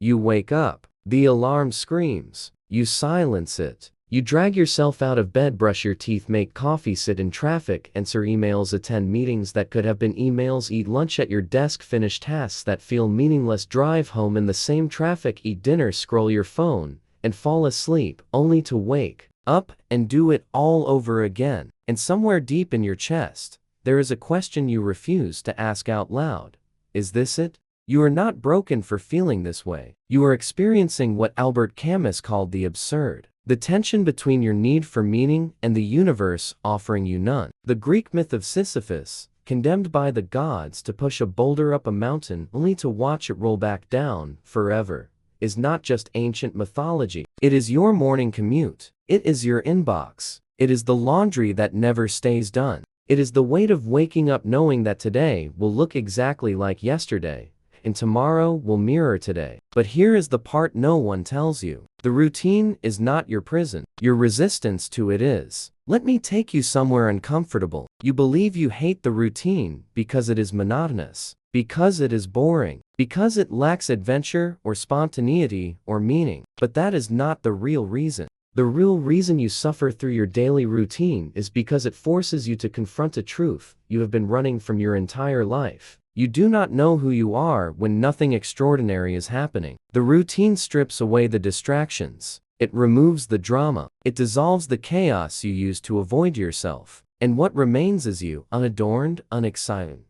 You wake up. The alarm screams. You silence it. You drag yourself out of bed, brush your teeth, make coffee, sit in traffic, answer emails, attend meetings that could have been emails, eat lunch at your desk, finish tasks that feel meaningless, drive home in the same traffic, eat dinner, scroll your phone, and fall asleep, only to wake up and do it all over again. And somewhere deep in your chest, there is a question you refuse to ask out loud. Is this it? You are not broken for feeling this way. You are experiencing what Albert Camus called the absurd. The tension between your need for meaning and the universe offering you none. The Greek myth of Sisyphus, condemned by the gods to push a boulder up a mountain only to watch it roll back down forever, is not just ancient mythology. It is your morning commute. It is your inbox. It is the laundry that never stays done. It is the weight of waking up knowing that today will look exactly like yesterday, and tomorrow will mirror today. But here is the part no one tells you. The routine is not your prison. Your resistance to it is. Let me take you somewhere uncomfortable. You believe you hate the routine because it is monotonous, because it is boring, because it lacks adventure or spontaneity or meaning. But that is not the real reason. The real reason you suffer through your daily routine is because it forces you to confront a truth you have been running from your entire life. You do not know who you are when nothing extraordinary is happening. The routine strips away the distractions. It removes the drama. It dissolves the chaos you use to avoid yourself. And what remains is you, unadorned, unexciting,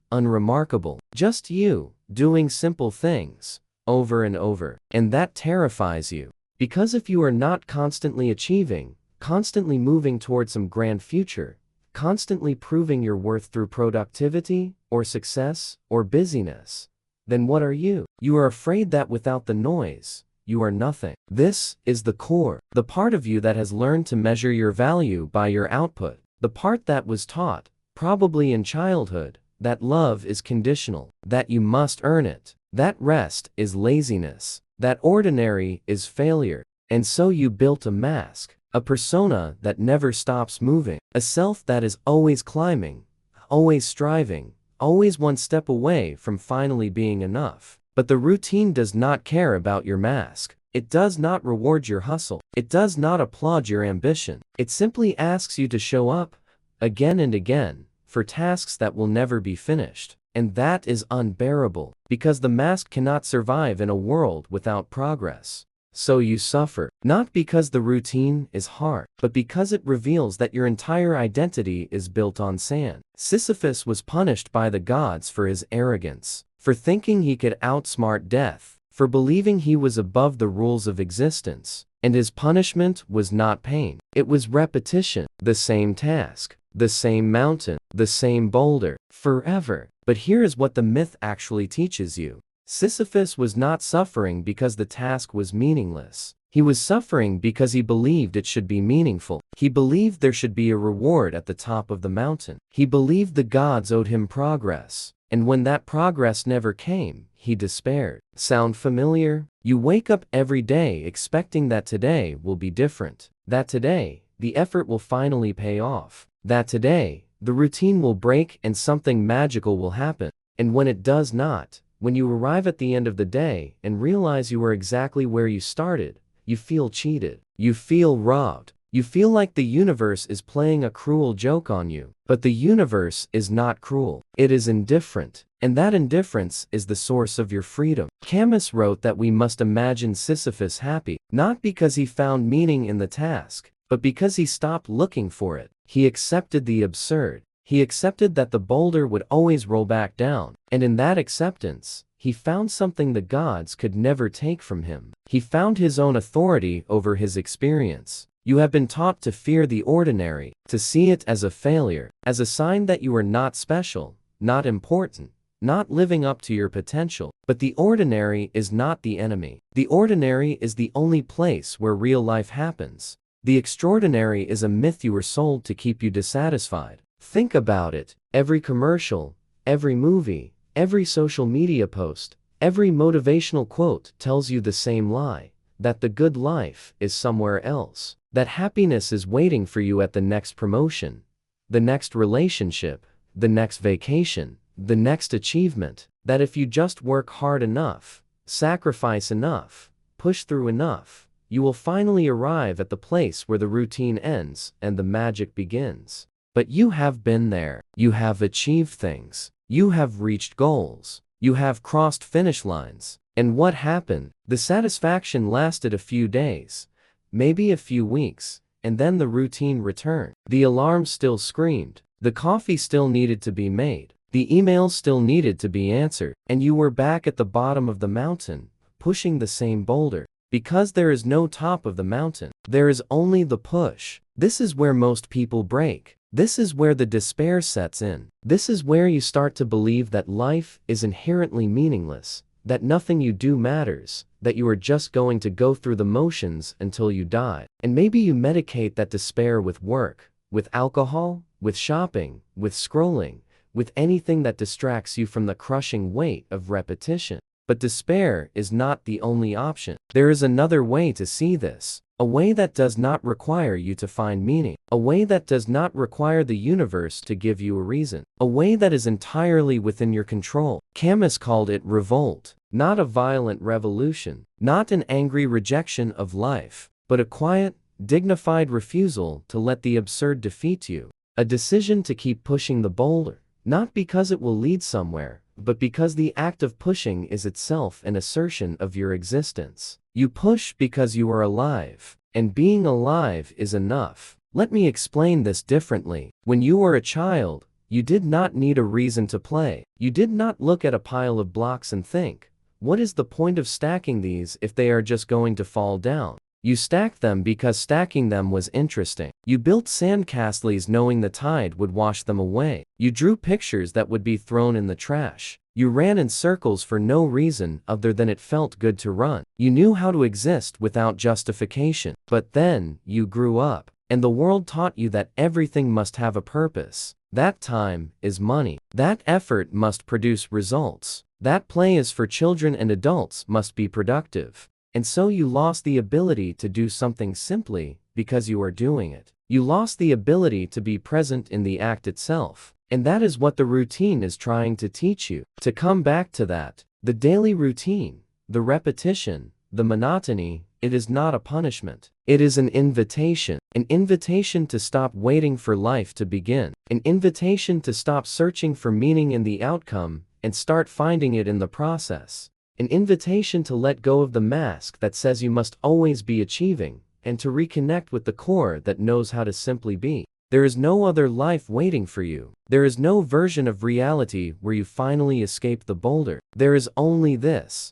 unremarkable. Just you, doing simple things, over and over. And that terrifies you. Because if you are not constantly achieving, constantly moving toward some grand future, constantly proving your worth through productivity, or success, or busyness, then what are you? You are afraid that without the noise, you are nothing. This is the core, the part of you that has learned to measure your value by your output, the part that was taught, probably in childhood, that love is conditional, that you must earn it, that rest is laziness, that ordinary is failure. And so you built a mask, a persona that never stops moving, a self that is always climbing, always striving, always one step away from finally being enough. But the routine does not care about your mask. It does not reward your hustle. It does not applaud your ambition. It simply asks you to show up, again and again, for tasks that will never be finished. And that is unbearable, because the mask cannot survive in a world without progress. So you suffer, not because the routine is hard, but because it reveals that your entire identity is built on sand. Sisyphus was punished by the gods for his arrogance, for thinking he could outsmart death, for believing he was above the rules of existence. And his punishment was not pain. It was repetition, the same task, the same mountain, the same boulder, forever. But here is what the myth actually teaches you. Sisyphus was not suffering because the task was meaningless. He was suffering because he believed it should be meaningful. He believed there should be a reward at the top of the mountain. He believed the gods owed him progress. And when that progress never came, he despaired. Sound familiar? You wake up every day expecting that today will be different. That today, the effort will finally pay off. That today, the routine will break and something magical will happen. And when it does not, when you arrive at the end of the day and realize you are exactly where you started, you feel cheated. You feel robbed. You feel like the universe is playing a cruel joke on you. But the universe is not cruel. It is indifferent. And that indifference is the source of your freedom. Camus wrote that we must imagine Sisyphus happy, not because he found meaning in the task, but because he stopped looking for it. He accepted the absurd. He accepted that the boulder would always roll back down. And in that acceptance, he found something the gods could never take from him. He found his own authority over his experience. You have been taught to fear the ordinary, to see it as a failure, as a sign that you are not special, not important, not living up to your potential. But the ordinary is not the enemy. The ordinary is the only place where real life happens. The extraordinary is a myth you were sold to keep you dissatisfied. Think about it. Every commercial, every movie, every social media post, every motivational quote tells you the same lie, that the good life is somewhere else, that happiness is waiting for you at the next promotion, the next relationship, the next vacation, the next achievement, that if you just work hard enough, sacrifice enough, push through enough, you will finally arrive at the place where the routine ends and the magic begins. But you have been there. You have achieved things. You have reached goals. You have crossed finish lines. And what happened? The satisfaction lasted a few days, maybe a few weeks, and then the routine returned. The alarm still screamed. The coffee still needed to be made. The emails still needed to be answered. And you were back at the bottom of the mountain, pushing the same boulder. Because there is no top of the mountain. There is only the push. This is where most people break. This is where the despair sets in. This is where you start to believe that life is inherently meaningless, that nothing you do matters, that you are just going to go through the motions until you die. And maybe you medicate that despair with work, with alcohol, with shopping, with scrolling, with anything that distracts you from the crushing weight of repetition. But despair is not the only option. There is another way to see this. A way that does not require you to find meaning. A way that does not require the universe to give you a reason. A way that is entirely within your control. Camus called it revolt. Not a violent revolution. Not an angry rejection of life. But a quiet, dignified refusal to let the absurd defeat you. A decision to keep pushing the boulder. Not because it will lead somewhere, but because the act of pushing is itself an assertion of your existence. You push because you are alive, and being alive is enough. Let me explain this differently. When you were a child, you did not need a reason to play. You did not look at a pile of blocks and think, what is the point of stacking these if they are just going to fall down? You stacked them because stacking them was interesting. You built sandcastles knowing the tide would wash them away. You drew pictures that would be thrown in the trash. You ran in circles for no reason other than it felt good to run. You knew how to exist without justification. But then, you grew up, and the world taught you that everything must have a purpose. That time is money. That effort must produce results. That play is for children and adults must be productive. And so you lost the ability to do something simply because you are doing it. You lost the ability to be present in the act itself. And that is what the routine is trying to teach you. To come back to that, the daily routine, the repetition, the monotony, it is not a punishment. It is an invitation to stop waiting for life to begin, an invitation to stop searching for meaning in the outcome and start finding it in the process. An invitation to let go of the mask that says you must always be achieving, and to reconnect with the core that knows how to simply be. There is no other life waiting for you. There is no version of reality where you finally escape the boulder. There is only this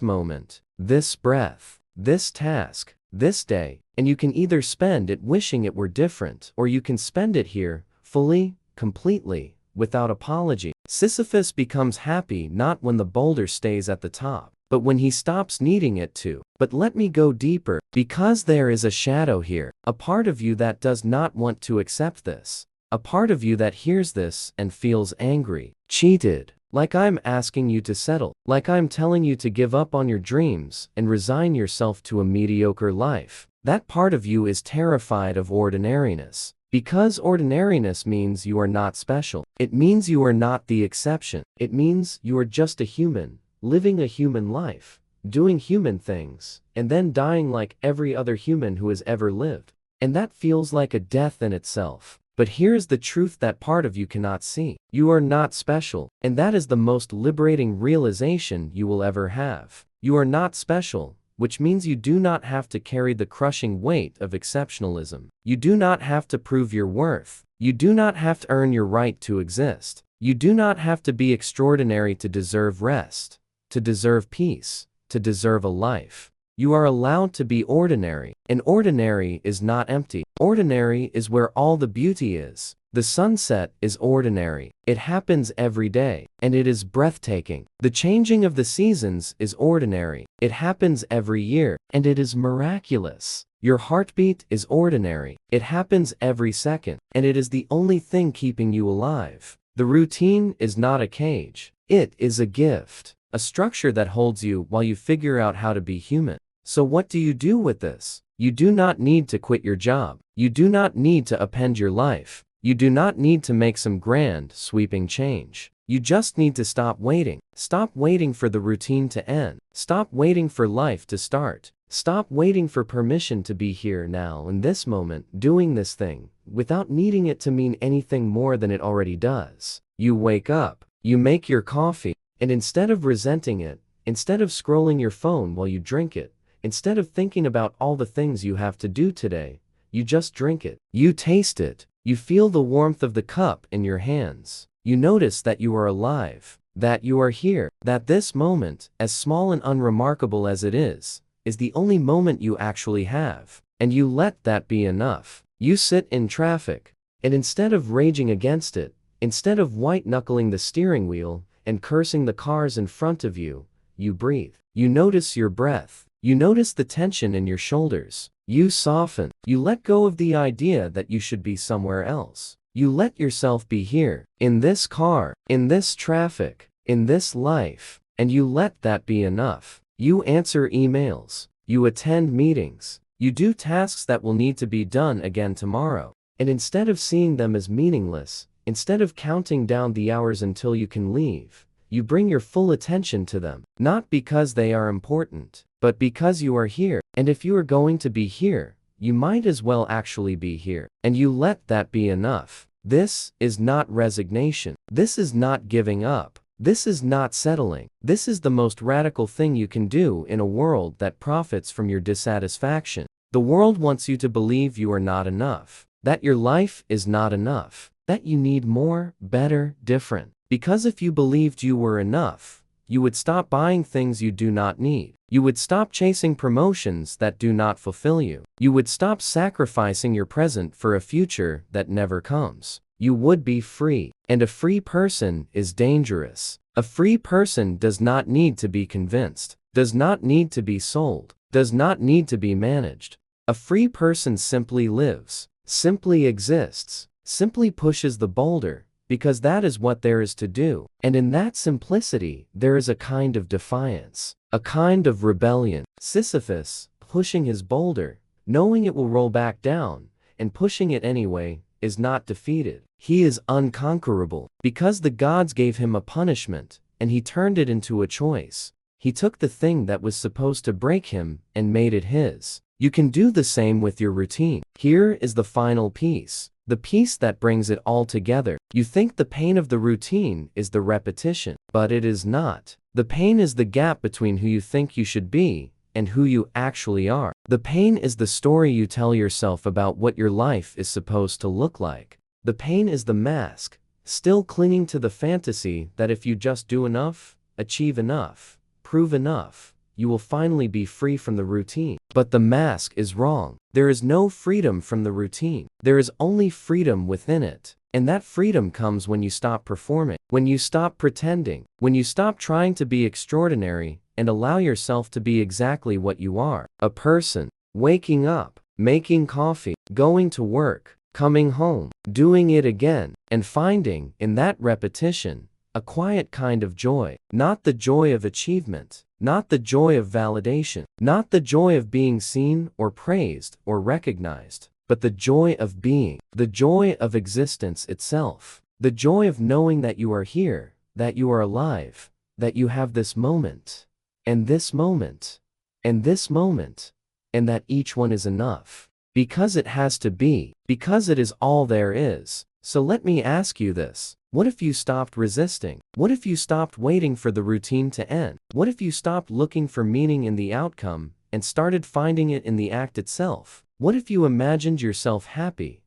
moment, this breath, this task, this day, and you can either spend it wishing it were different, or you can spend it here, fully, completely, without apology. Sisyphus becomes happy not when the boulder stays at the top, but when he stops needing it to. But let me go deeper, because there is a shadow here, a part of you that does not want to accept this, a part of you that hears this and feels angry, cheated, like I'm asking you to settle, like I'm telling you to give up on your dreams and resign yourself to a mediocre life. That part of you is terrified of ordinariness. Because ordinariness means you are not special. It means you are not the exception. It means you are just a human, living a human life, doing human things, and then dying like every other human who has ever lived. And that feels like a death in itself. But here's the truth that part of you cannot see. You are not special, and that is the most liberating realization you will ever have. You are not special, which means you do not have to carry the crushing weight of exceptionalism. You do not have to prove your worth. You do not have to earn your right to exist. You do not have to be extraordinary to deserve rest, to deserve peace, to deserve a life. You are allowed to be ordinary, and ordinary is not empty. Ordinary is where all the beauty is. The sunset is ordinary. It happens every day, and it is breathtaking. The changing of the seasons is ordinary. It happens every year, and it is miraculous. Your heartbeat is ordinary. It happens every second, and it is the only thing keeping you alive. The routine is not a cage. It is a gift, a structure that holds you while you figure out how to be human. So what do you do with this? You do not need to quit your job. You do not need to upend your life. You do not need to make some grand, sweeping change. You just need to stop waiting. Stop waiting for the routine to end. Stop waiting for life to start. Stop waiting for permission to be here now in this moment, doing this thing, without needing it to mean anything more than it already does. You wake up, you make your coffee, and instead of resenting it, instead of scrolling your phone while you drink it, instead of thinking about all the things you have to do today, you just drink it. You taste it. You feel the warmth of the cup in your hands. You notice that you are alive, that you are here, that this moment, as small and unremarkable as it is the only moment you actually have. And you let that be enough. You sit in traffic, and instead of raging against it, instead of white-knuckling the steering wheel and cursing the cars in front of you, you breathe. You notice your breath. You notice the tension in your shoulders. You soften. You let go of the idea that you should be somewhere else. You let yourself be here, in this car, in this traffic, in this life, and you let that be enough. You answer emails. You attend meetings. You do tasks that will need to be done again tomorrow. And instead of seeing them as meaningless, instead of counting down the hours until you can leave, you bring your full attention to them. Not because they are important, but because you are here. And if you are going to be here, you might as well actually be here. And you let that be enough. This is not resignation. This is not giving up. This is not settling. This is the most radical thing you can do in a world that profits from your dissatisfaction. The world wants you to believe you are not enough, that your life is not enough, that you need more, better, different. Because if you believed you were enough, you would stop buying things you do not need. You would stop chasing promotions that do not fulfill you. You would stop sacrificing your present for a future that never comes. You would be free. And a free person is dangerous. A free person does not need to be convinced, does not need to be sold, does not need to be managed. A free person simply lives, simply exists, simply pushes the boulder, because that is what there is to do. And in that simplicity, there is a kind of defiance, a kind of rebellion. Sisyphus, pushing his boulder, knowing it will roll back down, and pushing it anyway, is not defeated. He is unconquerable, because the gods gave him a punishment, and he turned it into a choice. He took the thing that was supposed to break him, and made it his. You can do the same with your routine. Here is the final piece. The piece that brings it all together. You think the pain of the routine is the repetition, but it is not. The pain is the gap between who you think you should be and who you actually are. The pain is the story you tell yourself about what your life is supposed to look like. The pain is the mask, still clinging to the fantasy that if you just do enough, achieve enough, prove enough, you will finally be free from the routine. But the mask is wrong. There is no freedom from the routine. There is only freedom within it. And that freedom comes when you stop performing, when you stop pretending, when you stop trying to be extraordinary and allow yourself to be exactly what you are. A person, waking up, making coffee, going to work, coming home, doing it again, and finding, in that repetition, a quiet kind of joy. Not the joy of achievement, not the joy of validation, not the joy of being seen or praised or recognized, but the joy of being, the joy of existence itself, the joy of knowing that you are here, that you are alive, that you have this moment, and this moment, and this moment, and that each one is enough. Because it has to be, because it is all there is. So let me ask you this. What if you stopped resisting? What if you stopped waiting for the routine to end? What if you stopped looking for meaning in the outcome and started finding it in the act itself? What if you imagined yourself happy,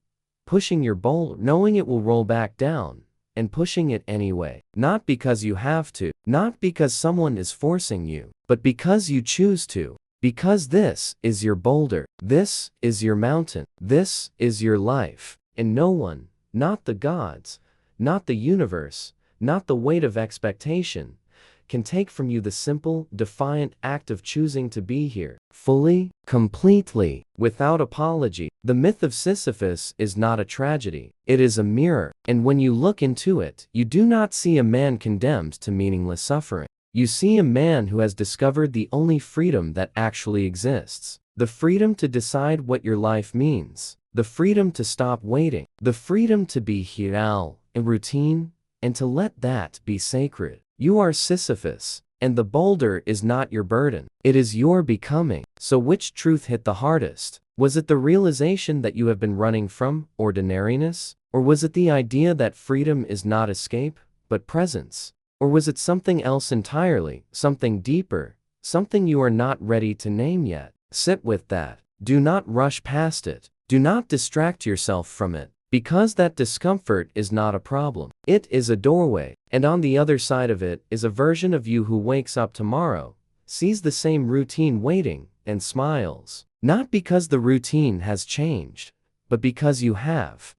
pushing your boulder, knowing it will roll back down, and pushing it anyway? Not because you have to, not because someone is forcing you, but because you choose to. Because this is your boulder, this is your mountain, this is your life, and no one, not the gods, not the universe, not the weight of expectation, can take from you the simple, defiant act of choosing to be here, fully, completely, without apology. The myth of Sisyphus is not a tragedy, it is a mirror, and when you look into it, you do not see a man condemned to meaningless suffering. You see a man who has discovered the only freedom that actually exists. The freedom to decide what your life means. The freedom to stop waiting. The freedom to be here now, in routine, and to let that be sacred. You are Sisyphus, and the boulder is not your burden. It is your becoming. So which truth hit the hardest? Was it the realization that you have been running from ordinariness? Or was it the idea that freedom is not escape, but presence? Or was it something else entirely, something deeper, something you are not ready to name yet? Sit with that. Do not rush past it. Do not distract yourself from it, because that discomfort is not a problem. It is a doorway, and on the other side of it is a version of you who wakes up tomorrow, sees the same routine waiting, and smiles. Not because the routine has changed, but because you have.